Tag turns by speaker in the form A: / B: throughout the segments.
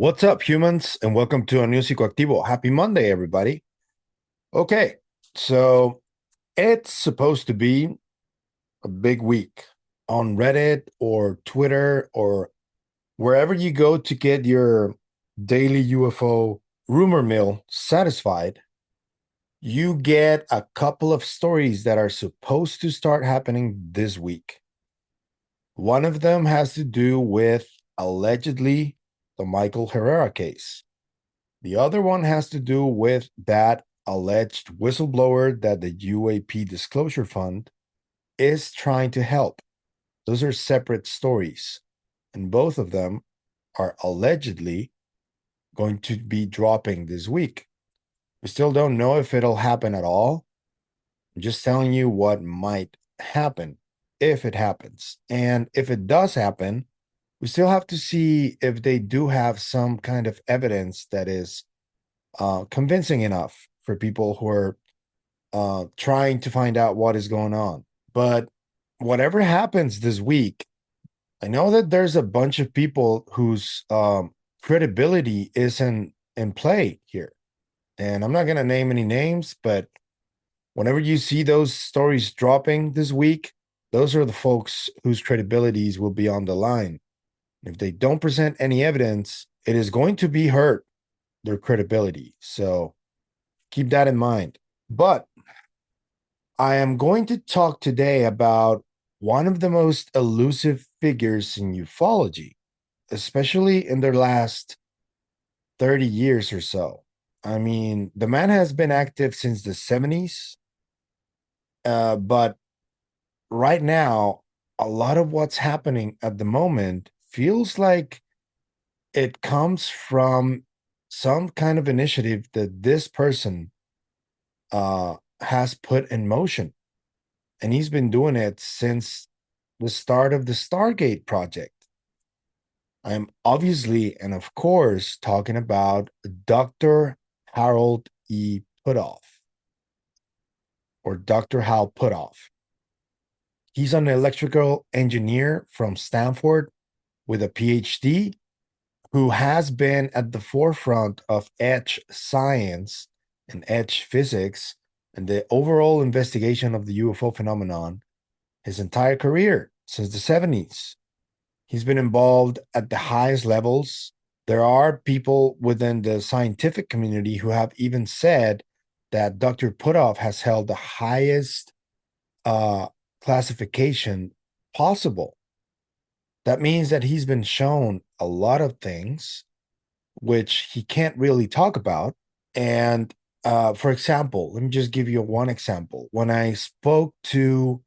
A: What's up, humans, and welcome to a new Psicoactivo. Happy Monday, everybody. Okay, so it's supposed to be a big week on Reddit or Twitter or wherever you go to get your daily UFO rumor mill satisfied. You get a couple of stories that are supposed to start happening this week. One of them has to do with allegedly the Michael Herrera case. The other one has to do with that alleged whistleblower that the UAP Disclosure Fund is trying to help. Those are separate stories, and both of them are allegedly going to be dropping this week. We still don't know if it'll happen at all. I'm just telling you what might happen if it happens. And if it does happen, we still have to see if they do have some kind of evidence that is convincing enough for people who are trying to find out what is going on. But whatever happens this week, I know that there's a bunch of people whose credibility is in play here. And I'm not going to name any names, but whenever you see those stories dropping this week, those are the folks whose credibilities will be on the line. If they don't present any evidence, it is going to be hurt their credibility. So keep that in mind. But I am going to talk today about one of the most elusive figures in ufology, especially in their last 30 years or so. I mean, the man has been active since the 70s, but right now, a lot of what's happening at the moment feels like it comes from some kind of initiative that this person has put in motion. And he's been doing it since the start of the Stargate project. I'm obviously and of course talking about Dr. Harold E. Puthoff or Dr. Hal Puthoff. He's an electrical engineer from Stanford with a PhD who has been at the forefront of edge science and edge physics and the overall investigation of the UFO phenomenon his entire career since the 70s. He's been involved at the highest levels. There are people within the scientific community who have even said that Dr. Puthoff has held the highest uh, classification possible. That means that he's been shown a lot of things which he can't really talk about. And for example, let me just give you one example. When I spoke to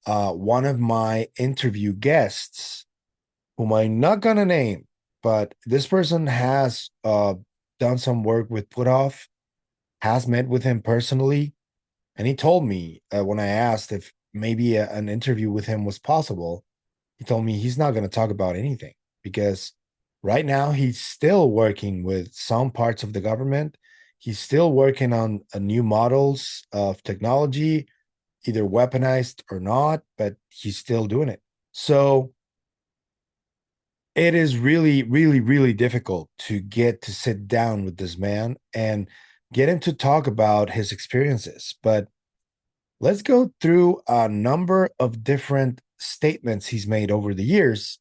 A: one of my interview guests, whom I'm not gonna name, but this person has done some work with Putoff, has met with him personally, and he told me when I asked if maybe an interview with him was possible, he told me he's not going to talk about anything because right now he's still working with some parts of the government. He's still working on new models of technology, either weaponized or not, but he's still doing it. So it is really, really, really difficult to get to sit down with this man and get him to talk about his experiences. But let's go through a number of different statements he's made over the years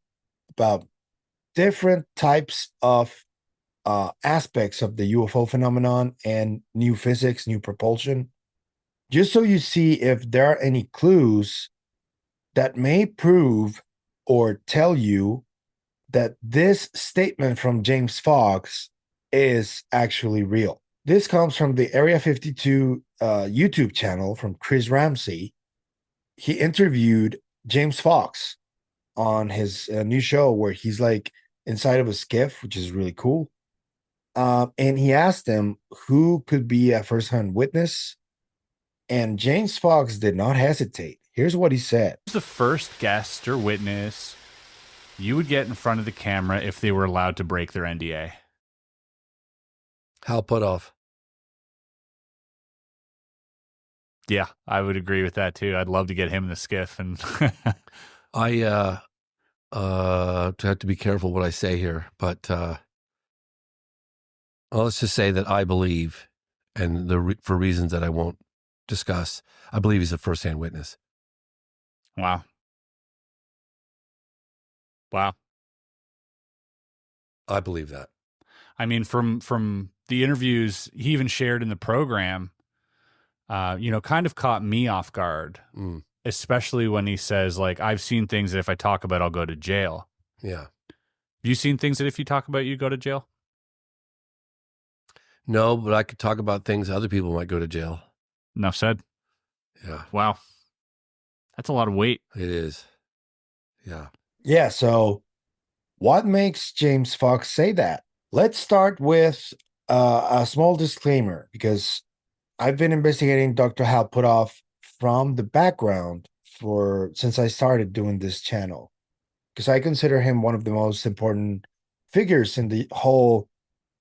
A: about different types of aspects of the UFO phenomenon and new physics, new propulsion, just so you see if there are any clues that may prove or tell you that this statement from James Fox is actually real. This comes from the Area 52 YouTube channel from Chris Ramsay. He interviewed James Fox on his new show where he's like inside of a skiff, which is really cool. And he asked him who could be a first-hand witness, and James Fox did not hesitate. Here's what he said.
B: Who's the first guest or witness you would get in front of the camera if they were allowed to break their NDA?
C: Hal Puthoff.
B: Yeah, I would agree with that too. I'd love to get him in the skiff. And
C: I have to be careful what I say here, but Well, let's just say that I believe, and for reasons that I won't discuss, I believe he's a first-hand witness.
B: Wow. Wow.
C: I believe that.
B: I mean, from the interviews he even shared in the program, kind of caught me off guard, especially when he says, like, I've seen things that if I talk about, I'll go to jail.
C: Yeah.
B: Have you seen things that if you talk about, you go to jail?
C: No, but I could talk about things other people might go to jail.
B: Enough said.
C: Yeah.
B: Wow. That's a lot of weight.
C: It is. Yeah.
A: Yeah. So what makes James Fox say that? Let's start with a small disclaimer, because I've been investigating Dr. Hal Puthoff from the background since I started doing this channel, because I consider him one of the most important figures in the whole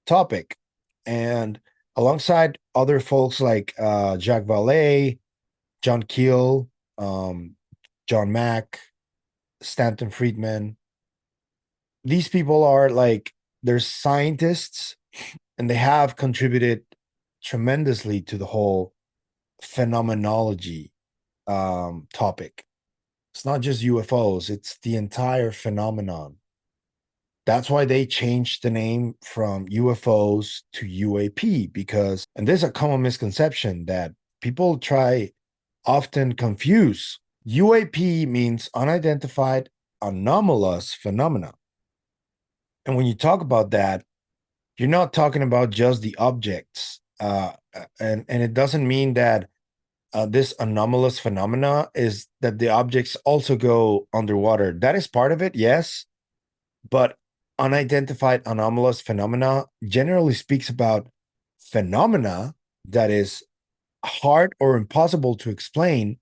A: topic. And alongside other folks like Jacques Vallée, John Keel, John Mack, Stanton Friedman, these people are like, they're scientists, and they have contributed tremendously to the whole phenomenology topic. It's not just UFOs, it's the entire phenomenon. That's why they changed the name from UFOs to UAP, because, and there's a common misconception that people often confuse. UAP means unidentified anomalous phenomena. And when you talk about that, you're not talking about just the objects. And it doesn't mean that this anomalous phenomena is that the objects also go underwater. That is part of it, yes. But unidentified anomalous phenomena generally speaks about phenomena that is hard or impossible to explain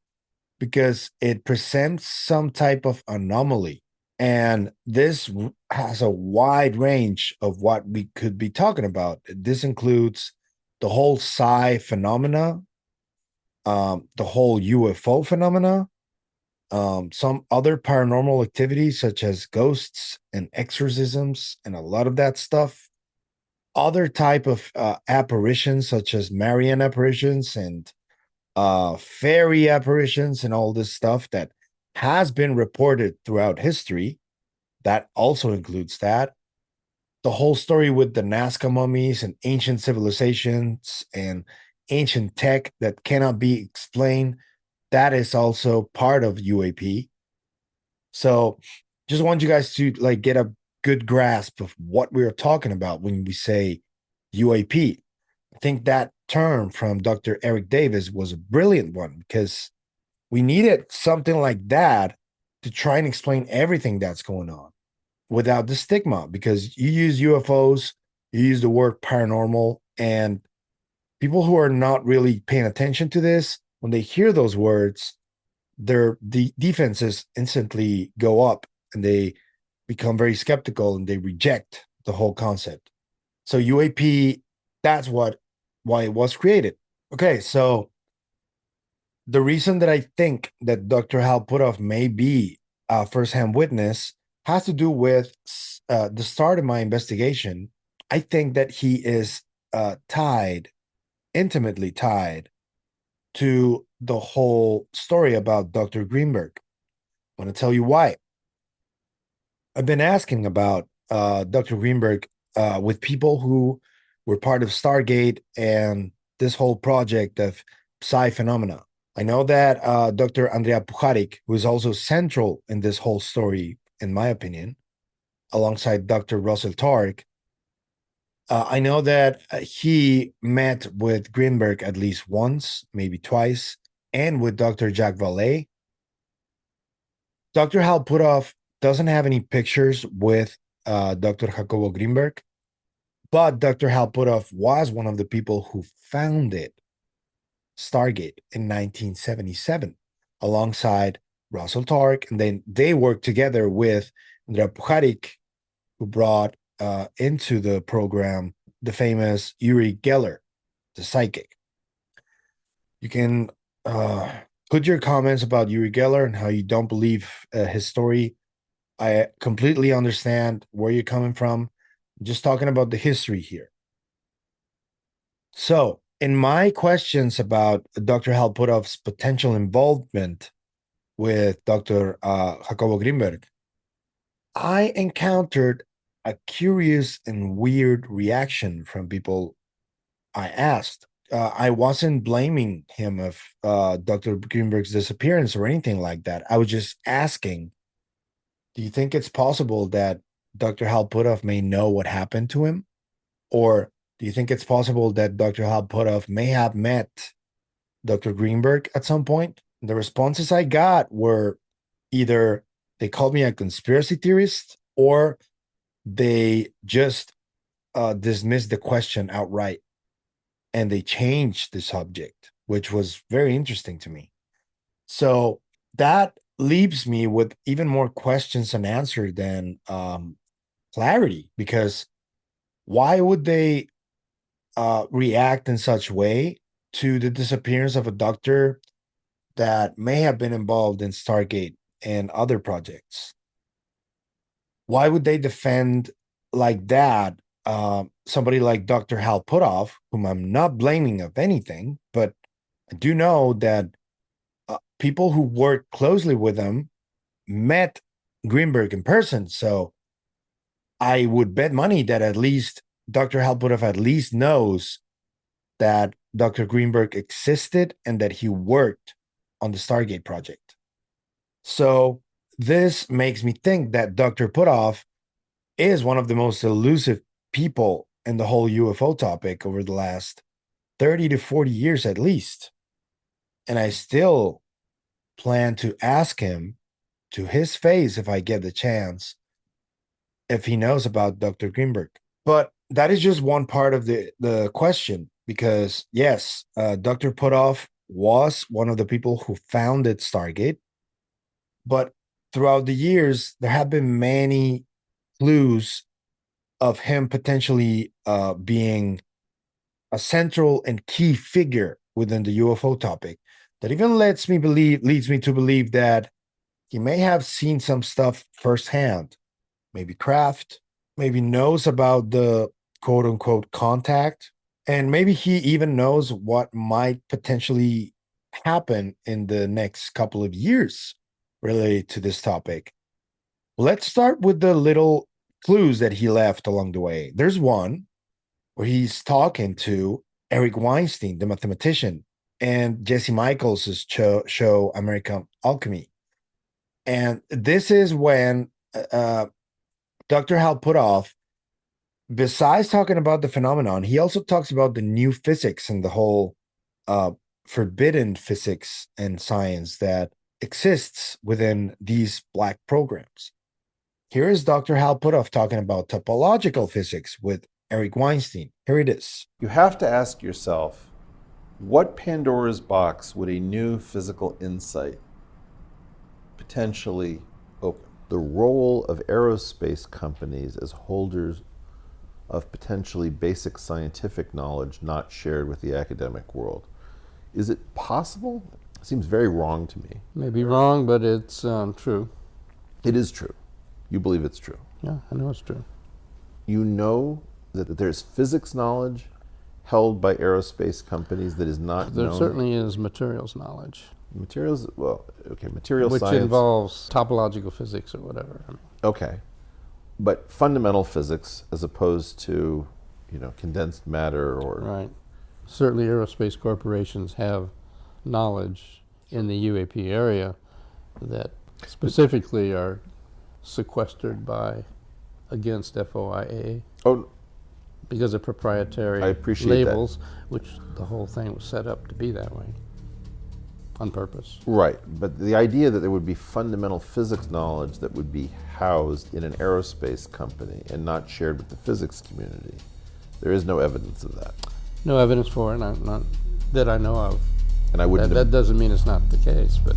A: because it presents some type of anomaly. And this has a wide range of what we could be talking about. This includes the whole psi phenomena, the whole UFO phenomena, some other paranormal activities such as ghosts and exorcisms and a lot of that stuff, other type of apparitions such as Marian apparitions and fairy apparitions and all this stuff that has been reported throughout history. That also includes that. The whole story with the Nazca mummies and ancient civilizations and ancient tech that cannot be explained, that is also part of UAP. So just want you guys to like get a good grasp of what we're talking about when we say UAP. I think that term from Dr. Eric Davis was a brilliant one, because we needed something like that to try and explain everything that's going on without the stigma, because you use UFOs, you use the word paranormal, and people who are not really paying attention to this, when they hear those words, their defenses instantly go up and they become very skeptical and they reject the whole concept. So UAP, that's why it was created. Okay, so the reason that I think that Dr. Hal Puthoff may be a first-hand witness has to do with the start of my investigation. I think that he is intimately tied to the whole story about Dr. Greenberg. I want to tell you why. I've been asking about Dr. Greenberg with people who were part of Stargate and this whole project of psi phenomena. I know that Dr. Andrea Pujarik, who is also central in this whole story, in my opinion, alongside Dr. Russell Targ, I know that he met with Greenberg at least once, maybe twice, and with Dr. Jacques Vallée. Dr. Hal Puthoff doesn't have any pictures with Dr. Jacobo Greenberg, but Dr. Hal Puthoff was one of the people who founded Stargate in 1977 alongside Russell Targ. And then they worked together with Andrea Pujarik, who brought into the program the famous Uri Geller, the psychic. You can put your comments about Uri Geller and how you don't believe his story. I completely understand where you're coming from. I'm just talking about the history here. So, in my questions about Dr. Hal Puthoff's potential involvement with Dr. Jacobo Greenberg, I encountered a curious and weird reaction from people I asked. I wasn't blaming him of Dr. Greenberg's disappearance or anything like that. I was just asking, do you think it's possible that Dr. Hal Puthoff may know what happened to him? Or do you think it's possible that Dr. Hal Puthoff may have met Dr. Greenberg at some point? The responses I got were either they called me a conspiracy theorist or they just dismissed the question outright and they changed the subject, which was very interesting to me. So that leaves me with even more questions unanswered than clarity, because why would they react in such way to the disappearance of a doctor that may have been involved in Stargate and other projects? Why would they defend like that somebody like Dr. Hal Puthoff, whom I'm not blaming of anything, but I do know that people who worked closely with him met Greenberg in person. So I would bet money that at least Dr. Hal Puthoff at least knows that Dr. Greenberg existed and that he worked on the Stargate project. So this makes me think that Dr. Puthoff is one of the most elusive people in the whole UFO topic over the last 30 to 40 years at least. And I still plan to ask him to his face, if I get the chance, if he knows about Dr. Greenberg. But that is just one part of the question, because yes, Dr. Puthoff was one of the people who founded Stargate, but throughout the years, there have been many clues of him potentially being a central and key figure within the UFO topic that even leads me to believe that he may have seen some stuff firsthand, maybe craft, maybe knows about the quote unquote contact, and maybe he even knows what might potentially happen in the next couple of years related to this topic. Let's start with the little clues that he left along the way. There's one where he's talking to Eric Weinstein, the mathematician, and Jesse Michaels' show American Alchemy. And this is when Dr. Hal Puthoff, besides talking about the phenomenon, he also talks about the new physics and the whole forbidden physics and science that exists within these black programs. Here is Dr. Hal Puthoff talking about topological physics with Eric Weinstein. Here it is.
D: You have to ask yourself, what Pandora's box would a new physical insight potentially open? The role of aerospace companies as holders of potentially basic scientific knowledge not shared with the academic world. Is it possible? It seems very wrong to me.
E: Maybe wrong, but it's true.
D: It is true. You believe it's true.
E: Yeah, I know it's true.
D: You know that there's physics knowledge held by aerospace companies that is not
E: There
D: known.
E: certainly is materials knowledge.
D: Materials, well, okay, material
E: which
D: science.
E: involves topological physics or whatever.
D: Okay. But fundamental physics as opposed to, condensed matter or...
E: Right. Certainly aerospace corporations have knowledge in the UAP area that specifically are sequestered against FOIA.
D: Oh,
E: because of proprietary
D: I appreciate
E: labels, which the whole thing was set up to be that way on purpose.
D: right. But the idea that there would be fundamental physics knowledge that would be housed in an aerospace company and not shared with the physics community, there is no evidence of that.
E: No evidence for it, not that I know of.
D: And I wouldn't.
E: That doesn't mean it's not the case, but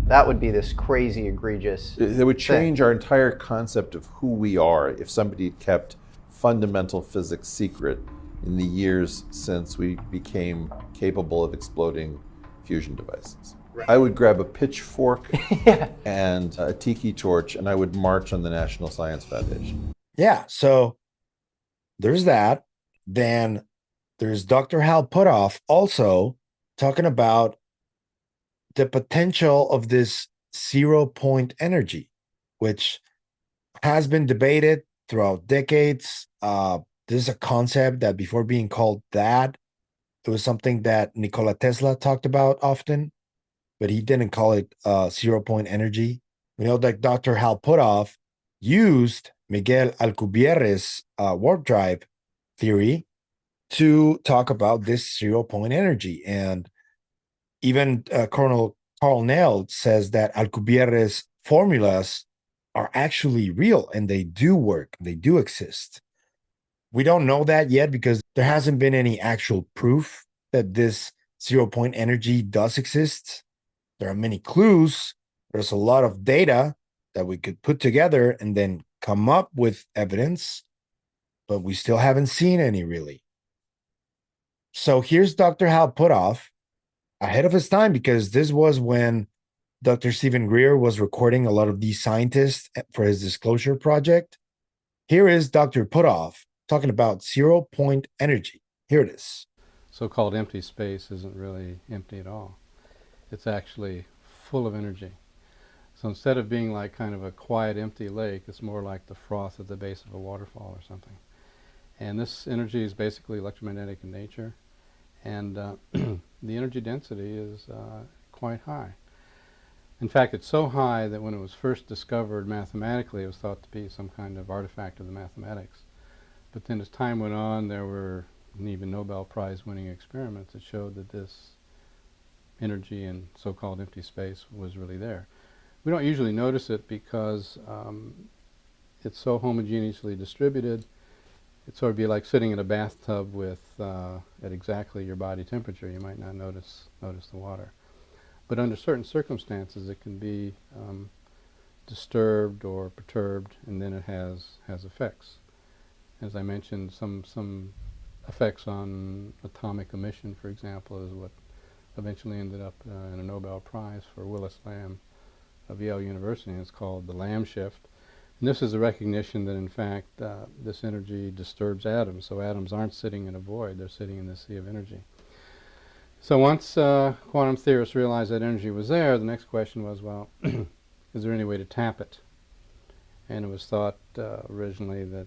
F: that would be this crazy, egregious
D: It would change our entire concept of who we are if somebody kept fundamental physics secret in the years since we became capable of exploding fusion devices. Right. I would grab a pitchfork and a tiki torch, and I would march on the National Science Foundation.
A: Yeah, so there's that. Then There's Dr. Hal Puthoff also talking about the potential of this 0 point energy, which has been debated throughout decades. This is a concept that before being called that, it was something that Nikola Tesla talked about often, but he didn't call it 0 point energy. We know that Dr. Hal Puthoff used Miguel Alcubierre's warp drive theory to talk about this 0 point energy. And even Colonel Carl Nell says that Alcubierre's formulas are actually real and they do work, they do exist. We don't know that yet because there hasn't been any actual proof that this 0 point energy does exist. There are many clues. There's a lot of data that we could put together and then come up with evidence, but we still haven't seen any really. So here's Dr. Hal Puthoff ahead of his time, because this was when Dr. Stephen Greer was recording a lot of these scientists for his disclosure project. Here is Dr. Puthoff talking about 0 point energy. Here it is.
E: So-called empty space isn't really empty at all. It's actually full of energy. So instead of being like kind of a quiet, empty lake, it's more like the froth at the base of a waterfall or something. And this energy is basically electromagnetic in nature. And the energy density is quite high. In fact, it's so high that when it was first discovered mathematically, it was thought to be some kind of artifact of the mathematics. But then as time went on, there were even Nobel Prize winning experiments that showed that this energy in so-called empty space was really there. We don't usually notice it because it's so homogeneously distributed. It'd sort of be like sitting in a bathtub with at exactly your body temperature. You might not notice the water. But under certain circumstances, it can be disturbed or perturbed, and then it has effects. As I mentioned, some effects on atomic emission, for example, is what eventually ended up in a Nobel Prize for Willis Lamb of Yale University, and it's called the Lamb shift. And this is a recognition that, in fact, this energy disturbs atoms, so atoms aren't sitting in a void, they're sitting in the sea of energy. So once quantum theorists realized that energy was there, the next question was, well, is there any way to tap it? And it was thought originally that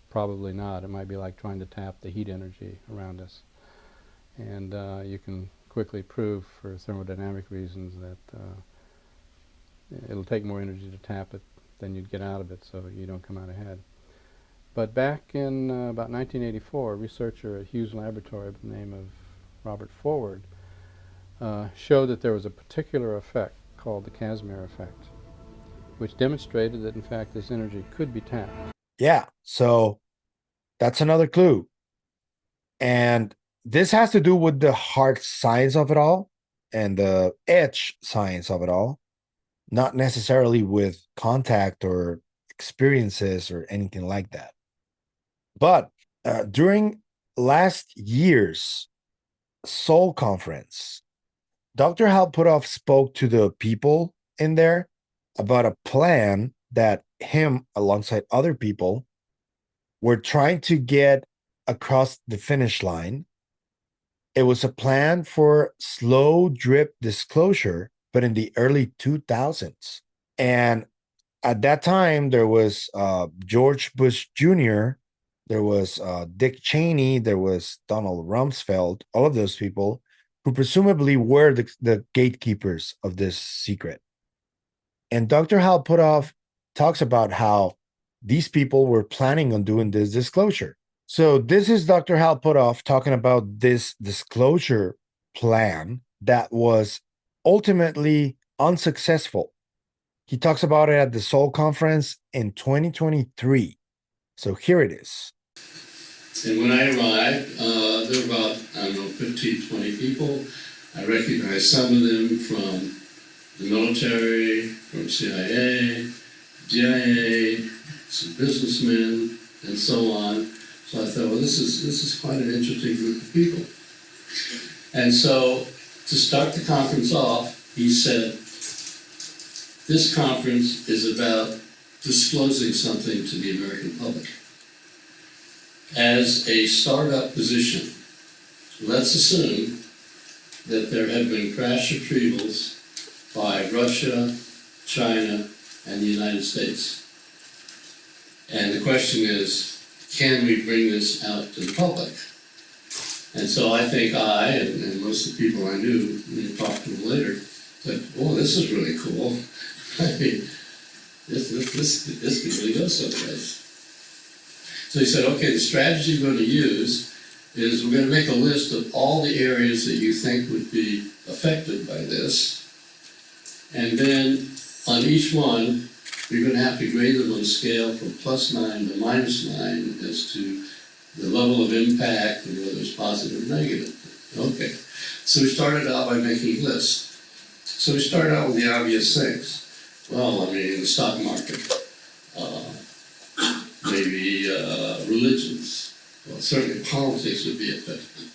E: probably not. It might be like trying to tap the heat energy around us. And you can quickly prove for thermodynamic reasons that it'll take more energy to tap it than you'd get out of it, so you don't come out ahead. But back in about 1984, a researcher at Hughes Laboratory by the name of Robert Forward showed that there was a particular effect called the Casimir effect, which demonstrated that, in fact, this energy could be tapped.
A: Yeah, so that's another clue. And this has to do with the hard science of it all and the edge science of it all, not necessarily with contact or experiences or anything like that. But during last year's Seoul conference, Dr. Hal Puthoff spoke to the people in there about a plan that him, alongside other people, were trying to get across the finish line. It was a plan for slow drip disclosure, but in the early 2000s. And at that time, there was George Bush Jr., there was Dick Cheney, there was Donald Rumsfeld, all of those people who presumably were the gatekeepers of this secret. And Dr. Hal Puthoff talks about how these people were planning on doing this disclosure. So this is Dr. Hal Puthoff talking about this disclosure plan that was ultimately unsuccessful. He talks about it at the Seoul conference in 2023. So here it is.
G: And when I arrived, there were about, 15, 20 people. I recognized some of them from the military, from CIA, DIA, some businessmen, and so on. So I thought, well, this is quite an interesting group of people. And so, to start the conference off, he said, this conference is about disclosing something to the American public. As a startup position, let's assume that there have been crash retrievals by Russia, China, and the United States. And the question is, can we bring this out to the public? And so I think and most of the people I knew, when you talked to them later, said, oh, this is really cool. I mean, this could really go someplace. So he said, okay, the strategy we're going to use is we're going to make a list of all the areas that you think would be affected by this. And then on each one, you're going to have to grade them on a scale from +9 to -9 as to the level of impact and whether it's positive or negative. Okay. So we started out by making lists. So we started out with the obvious things. Well, I mean, the stock market, maybe religions. Well, certainly politics would be affected.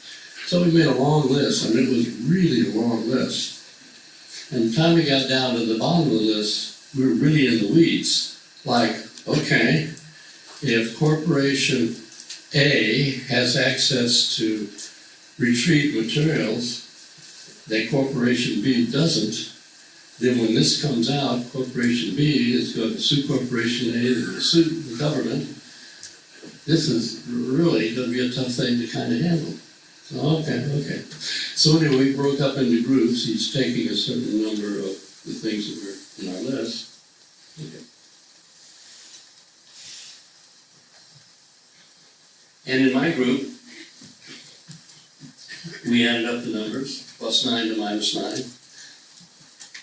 G: So we made a long list. I mean, it was really a long list. And by the time we got down to the bottom of the list, we were really in the weeds. Like, okay, if corporation A has access to retrieve materials that corporation B doesn't, then when this comes out, corporation B is going to sue corporation A, they're going to sue the government. This is really going to be a tough thing to kind of handle. So, okay. So anyway, we broke up into groups, each taking a certain number of the things that were in our list. Okay. And in my group, we added up the numbers, +9 to -9.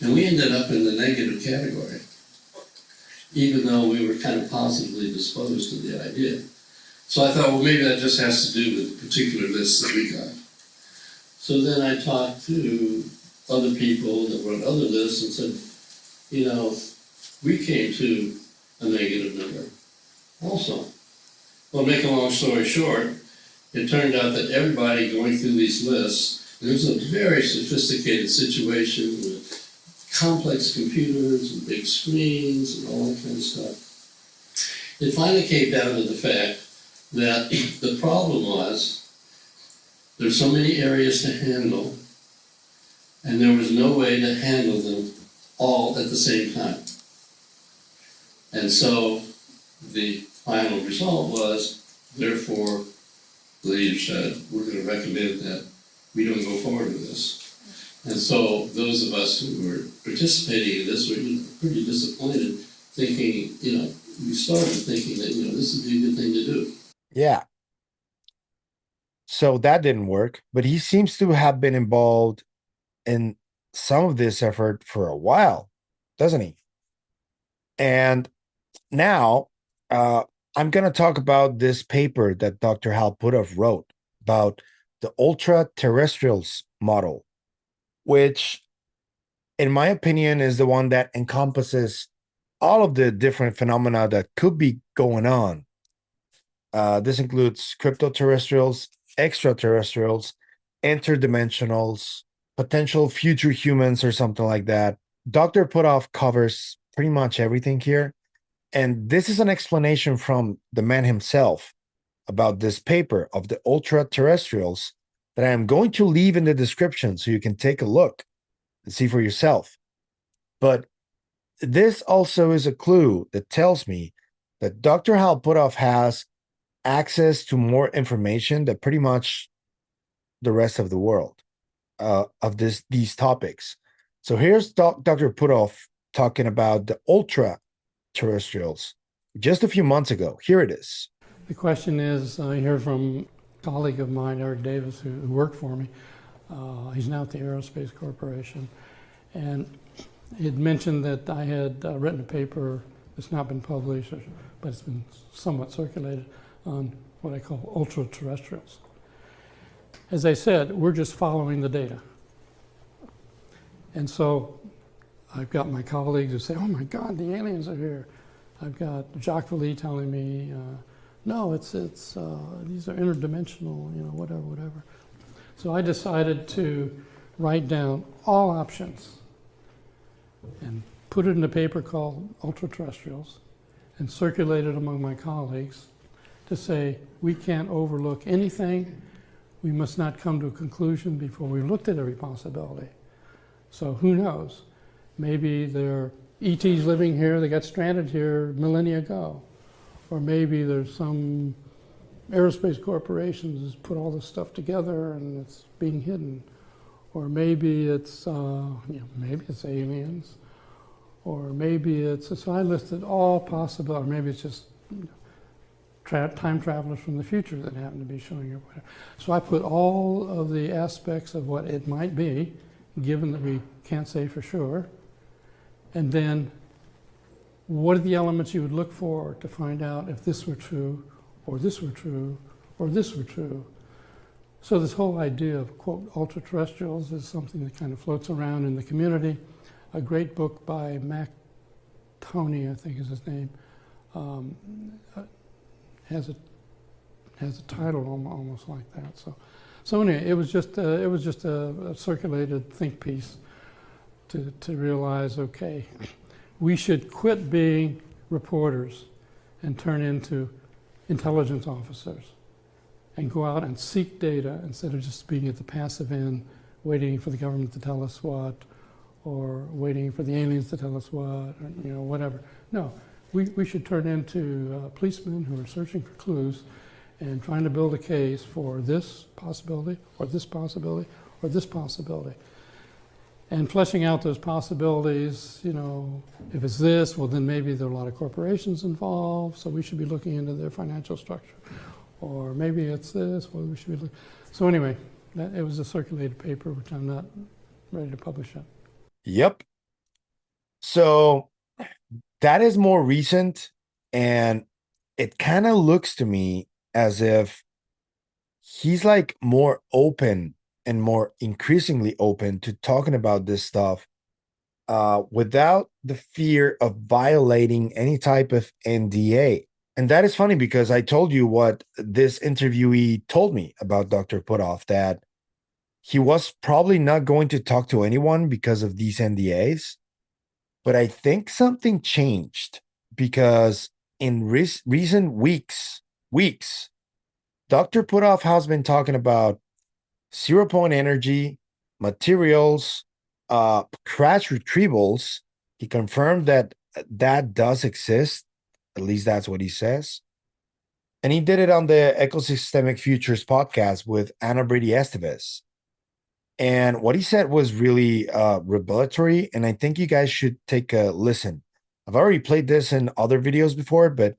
G: And we ended up in the negative category, even though we were kind of positively disposed to the idea. So I thought, well, maybe that just has to do with the particular list that we got. So then I talked to other people that were on other lists and said, you know, we came to a negative number also. Well, make a long story short, it turned out that everybody going through these lists, it was a very sophisticated situation with complex computers and big screens and all that kind of stuff. It finally came down to the fact that the problem was there's so many areas to handle, and there was no way to handle them all at the same time. And so the final result was, therefore, the leader said, we're going to recommend that we don't go forward with this. And so those of us who were participating in this were pretty disappointed, thinking, we started thinking that, this would be a good thing to do.
A: Yeah. So that didn't work, but he seems to have been involved in some of this effort for a while, doesn't he? And now I'm going to talk about this paper that Dr. Hal Puthoff wrote about the ultraterrestrials model, which, in my opinion, is the one that encompasses all of the different phenomena that could be going on. This includes cryptoterrestrials, extraterrestrials, interdimensionals, potential future humans or something like that. Dr. Puthoff covers pretty much everything here. And this is an explanation from the man himself about this paper of the ultra-terrestrials that I am going to leave in the description so you can take a look and see for yourself. But this also is a clue that tells me that Dr. Hal Puthoff has access to more information than pretty much the rest of the world of these topics. So here's Dr. Puthoff talking about the ultra-terrestrials just a few months ago. Here it is.
H: The question is, I hear from a colleague of mine, Eric Davis, who worked for me. He's now at the Aerospace Corporation. And he had mentioned that I had written a paper that's not been published, but it's been somewhat circulated, on what I call ultra-terrestrials. As I said, we're just following the data. And so I've got my colleagues who say, oh my God, the aliens are here. I've got Jacques Vallée telling me, no, these are interdimensional, whatever. So I decided to write down all options and put it in a paper called Ultraterrestrials and circulate it among my colleagues to say we can't overlook anything we must not come to a conclusion before we've looked at every possibility. So who knows? Maybe there are ETs living here, they got stranded here millennia ago. Or maybe there's some aerospace corporations has put all this stuff together and it's being hidden. Or maybe it's, maybe it's aliens. Or maybe it's, so I listed all possible, or maybe it's just time travelers from the future that happen to be showing up. So I put all of the aspects of what it might be, given that we can't say for sure, and then what are the elements you would look for to find out if this were true, or this were true, or this were true. So this whole idea of, quote, ultra-terrestrials is something that kind of floats around in the community. A great book by Mac Tony, I think is his name, has a title almost like that. So anyway, it was just a circulated think piece to realize, okay, we should quit being reporters and turn into intelligence officers and go out and seek data instead of just being at the passive end, waiting for the government to tell us what, or waiting for the aliens to tell us what, or, whatever. No, we should turn into policemen who are searching for clues and trying to build a case for this possibility, or this possibility, or this possibility. And fleshing out those possibilities, if it's this, well then maybe there are a lot of corporations involved, so we should be looking into their financial structure. Or maybe it's this, well we should be looking. So anyway, it was a circulated paper, which I'm not ready to publish yet.
A: Yep. So that is more recent, and it kind of looks to me as if he's like more open and more increasingly open to talking about this stuff without the fear of violating any type of NDA. And that is funny because I told you what this interviewee told me about Dr. Puthoff, that he was probably not going to talk to anyone because of these NDAs. But I think something changed because in recent weeks, Dr. Puthoff has been talking about zero-point energy, materials, crash retrievals. He confirmed that does exist. At least that's what he says. And he did it on the Ecosystemic Futures podcast with Ana Brady Estevez. And what he said was really revelatory, and I think you guys should take a listen. I've already played this in other videos before, but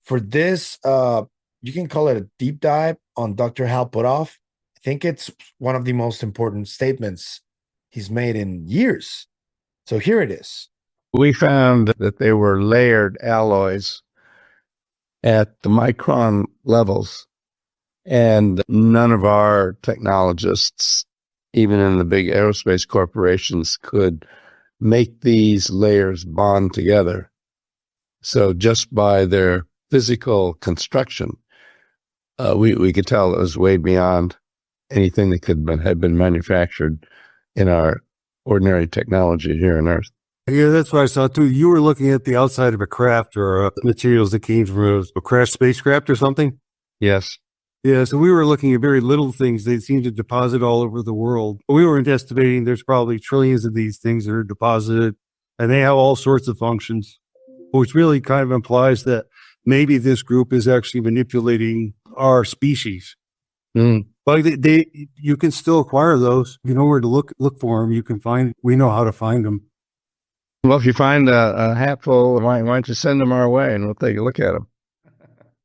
A: for this, you can call it a deep dive on Dr. Hal Puthoff. I think it's one of the most important statements he's made in years. So here it is.
I: We found that they were layered alloys at the micron levels, and none of our technologists, even in the big aerospace corporations, could make these layers bond together. So just by their physical construction, we could tell it was way beyond anything that had been manufactured in our ordinary technology here on Earth.
J: Yeah, that's what I saw too. You were looking at the outside of a craft or materials that came from a crashed spacecraft or something?
I: Yes.
J: Yeah, so we were looking at very little things. They seem to deposit all over the world. We weren't estimating there's probably trillions of these things that are deposited, and they have all sorts of functions, which really kind of implies that maybe this group is actually manipulating our species. But you can still acquire those. You know where to look for them. You can we know how to find them.
I: Well, if you find a hatful, why don't you send them our way and we'll take a look at them.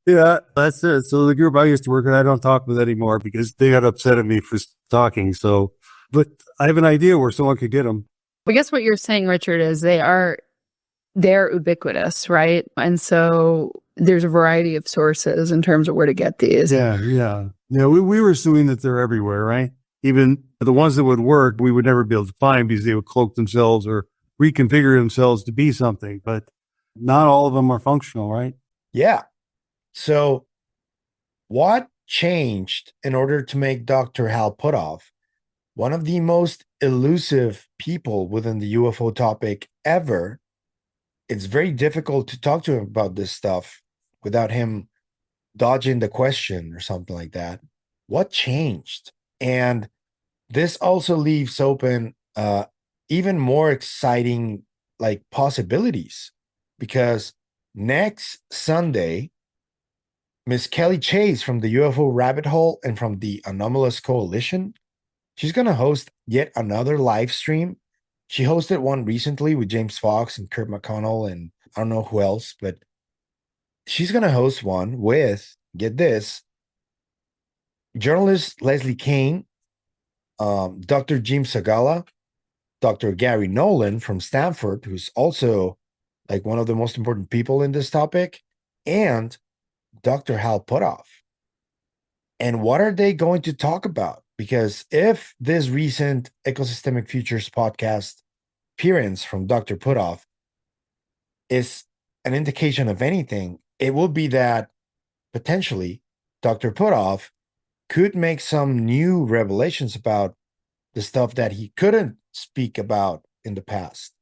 J: Yeah, that's it. So the group I used to work with, I don't talk with anymore because they got upset at me for talking. So, but I have an idea where someone could get them.
K: I guess what you're saying, Richard, is they're ubiquitous, right? And so there's a variety of sources in terms of where to get these.
J: Yeah. We were assuming that they're everywhere, right? Even the ones that would work, we would never be able to find because they would cloak themselves or reconfigure themselves to be something, but not all of them are functional, right?
A: Yeah. So what changed in order to make Dr. Hal Puthoff one of the most elusive people within the UFO topic ever? It's very difficult to talk to him about this stuff without him dodging the question or something like that. what changed? And this also leaves open even more exciting like possibilities, because next Sunday, Miss Kelly Chase from the UFO Rabbit Hole and from the Anomalous Coalition, she's going to host yet another live stream. She hosted one recently with James Fox and Kurt McConnell and I don't know who else, but she's going to host one with, get this, journalist Leslie Kane, Dr. Jim Sagala, Dr. Gary Nolan from Stanford, who's also like one of the most important people in this topic, and Dr. Hal Puthoff. And what are they going to talk about? Because if this recent Ecosystemic Futures podcast appearance from Dr. Puthoff is an indication of anything, it will be that potentially Dr. Puthoff could make some new revelations about the stuff that he couldn't speak about in the past.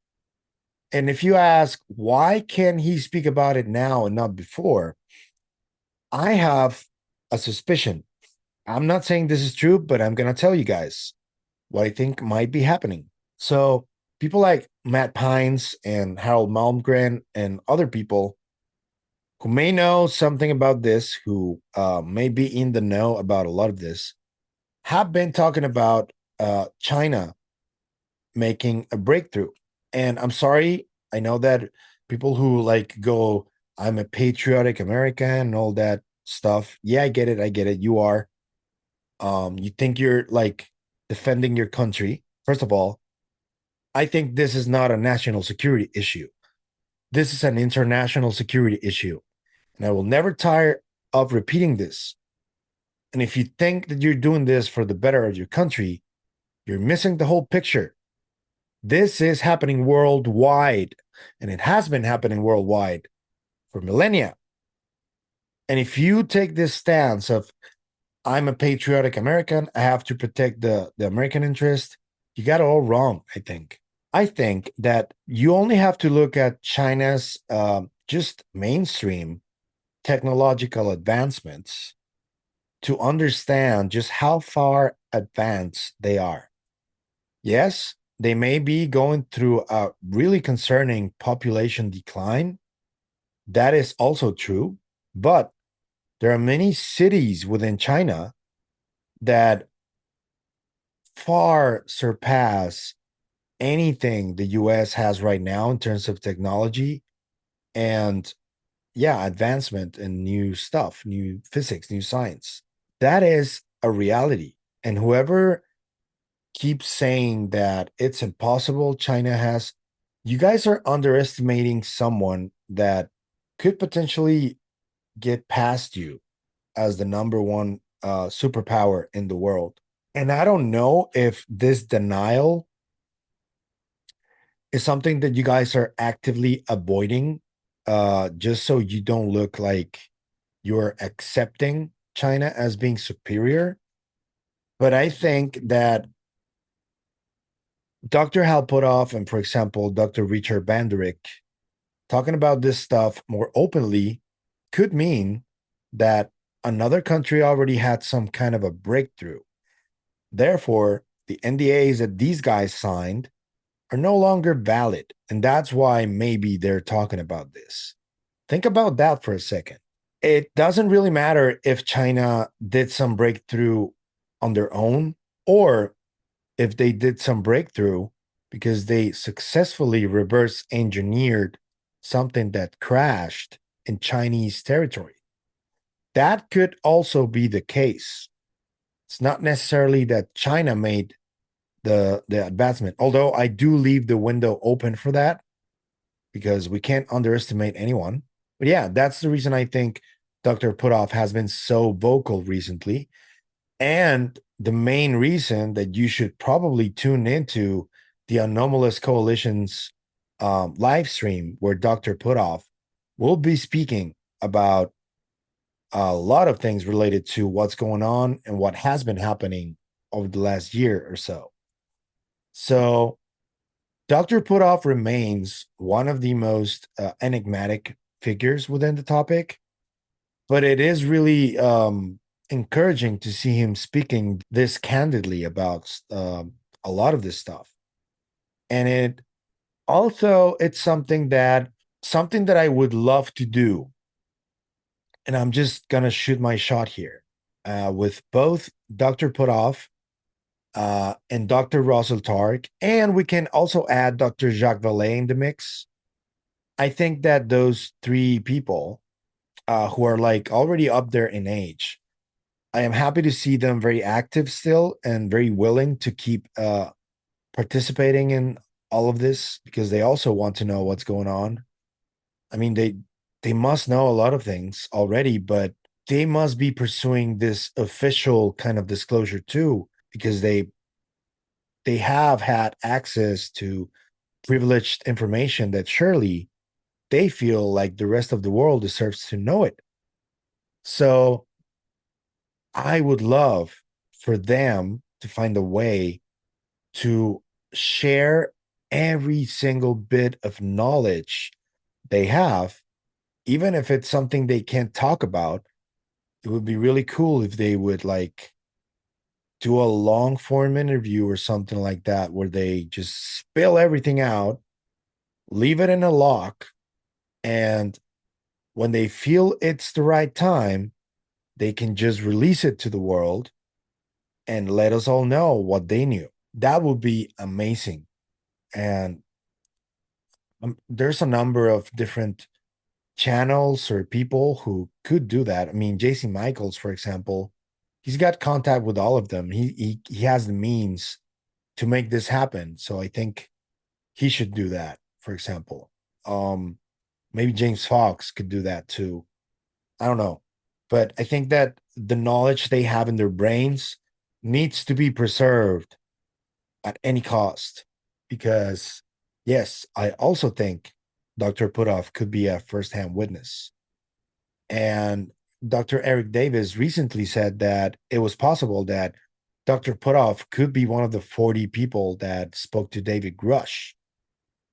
A: And if you ask, why can he speak about it now and not before? I have a suspicion. I'm not saying this is true, but I'm going to tell you guys what I think might be happening. So people like Matt Pines and Harold Malmgren and other people who may know something about this, who may be in the know about a lot of this, have been talking about China making a breakthrough. And I'm sorry, I know that people who like go, I'm a patriotic American and all that stuff. Yeah, I get it. You are. You think you're like defending your country. First of all, I think this is not a national security issue. This is an international security issue. And I will never tire of repeating this. And if you think that you're doing this for the better of your country, you're missing the whole picture. This is happening worldwide, and it has been happening worldwide for millennia. And if you take this stance of, I'm a patriotic American, I have to protect the American interest, you got it all wrong, I think. I think that you only have to look at China's just mainstream technological advancements to understand just how far advanced they are. Yes, they may be going through a really concerning population decline. That is also true, but there are many cities within China that far surpass anything the US has right now in terms of technology and, yeah, advancement and new stuff, new physics, new science. That is a reality. And whoever keeps saying that it's impossible, China has, you guys are underestimating someone that could potentially get past you as the number one superpower in the world. And I don't know if this denial is something that you guys are actively avoiding just so you don't look like you're accepting China as being superior. But I think that Dr. Hal Puthoff and, for example, Dr. Richard Banderick talking about this stuff more openly could mean that another country already had some kind of a breakthrough. Therefore, the NDAs that these guys signed are no longer valid. And that's why maybe they're talking about this. Think about that for a second. It doesn't really matter if China did some breakthrough on their own or if they did some breakthrough because they successfully reverse engineered something that crashed in Chinese territory. That could also be the case. It's not necessarily that China made the advancement, although I do leave the window open for that because we can't underestimate anyone. But yeah, that's the reason I think Dr. Puthoff has been so vocal recently. And the main reason that you should probably tune into the Anomalous Coalition's live stream where Dr. Puthoff will be speaking about a lot of things related to what's going on and what has been happening over the last year or so. So Dr. Puthoff remains one of the most enigmatic figures within the topic, but it is really encouraging to see him speaking this candidly about a lot of this stuff. And it's something that I would love to do. And I'm just gonna shoot my shot here with both Dr. Puthoff and Dr. Russell Tark, and we can also add Dr. Jacques Vallée in the mix. I think that those three people who are like already up there in age, I am happy to see them very active still and very willing to keep participating in all of this, because they also want to know what's going on. I mean, they must know a lot of things already, but they must be pursuing this official kind of disclosure too, because they have had access to privileged information that surely they feel like the rest of the world deserves to know it. So I would love for them to find a way to share every single bit of knowledge they have, even if it's something they can't talk about. It would be really cool if they would like do a long form interview or something like that, where they just spill everything out, leave it in a lock, and when they feel it's the right time, they can just release it to the world and let us all know what they knew. That would be amazing. And there's a number of different channels or people who could do that. I mean, Jason Michaels, for example, he's got contact with all of them. He has the means to make this happen. So I think he should do that, for example. Maybe James Fox could do that too. I don't know. But I think that the knowledge they have in their brains needs to be preserved at any cost. Because, yes, I also think Dr. Puthoff could be a first-hand witness. And Dr. Eric Davis recently said that it was possible that Dr. Puthoff could be one of the 40 people that spoke to David Grush.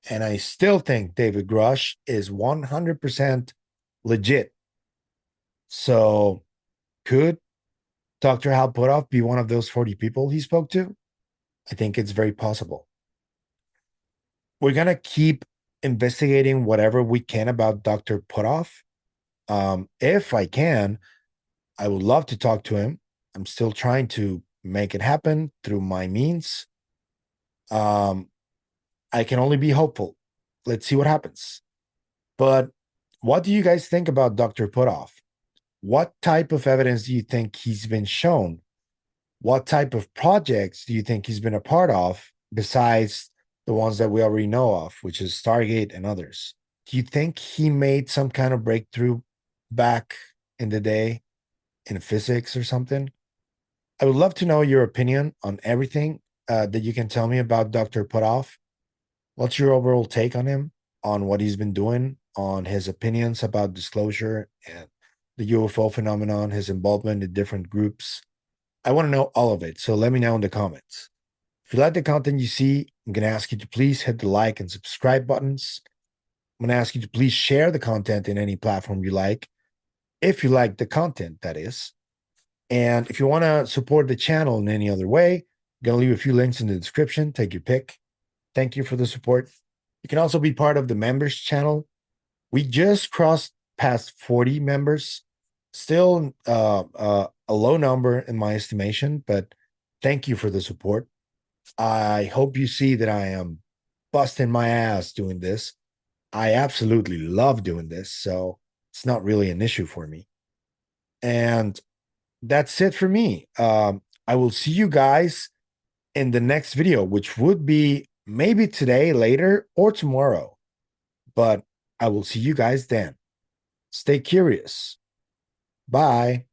A: And I still think David Grush is 100% legit. So could Dr. Hal Puthoff be one of those 40 people he spoke to? I think it's very possible. We're going to keep investigating whatever we can about Dr. Puthoff. If I can, I would love to talk to him. I'm still trying to make it happen through my means. I can only be hopeful. Let's see what happens. But what do you guys think about Dr. Puthoff? What type of evidence do you think he's been shown? What type of projects do you think he's been a part of besides the ones that we already know of, which is Stargate and others? Do you think he made some kind of breakthrough back in the day in physics or something? I would love to know your opinion on everything that you can tell me about Dr. Puthoff. What's your overall take on him, on what he's been doing, on his opinions about disclosure and the UFO phenomenon, his involvement in different groups? I want to know all of it, so let me know in the comments. If you like the content you see, I'm going to ask you to please hit the like and subscribe buttons. I'm going to ask you to please share the content in any platform you like, if you like the content, that is. And if you want to support the channel in any other way, I'm going to leave a few links in the description. Take your pick. Thank you for the support. You can also be part of the members channel. We just crossed past 40 members. Still a low number in my estimation, but thank you for the support. I hope you see that I am busting my ass doing this. I absolutely love doing this, so it's not really an issue for me. And that's it for me. I will see you guys in the next video, which would be maybe today, later, or tomorrow. But I will see you guys then. Stay curious. Bye.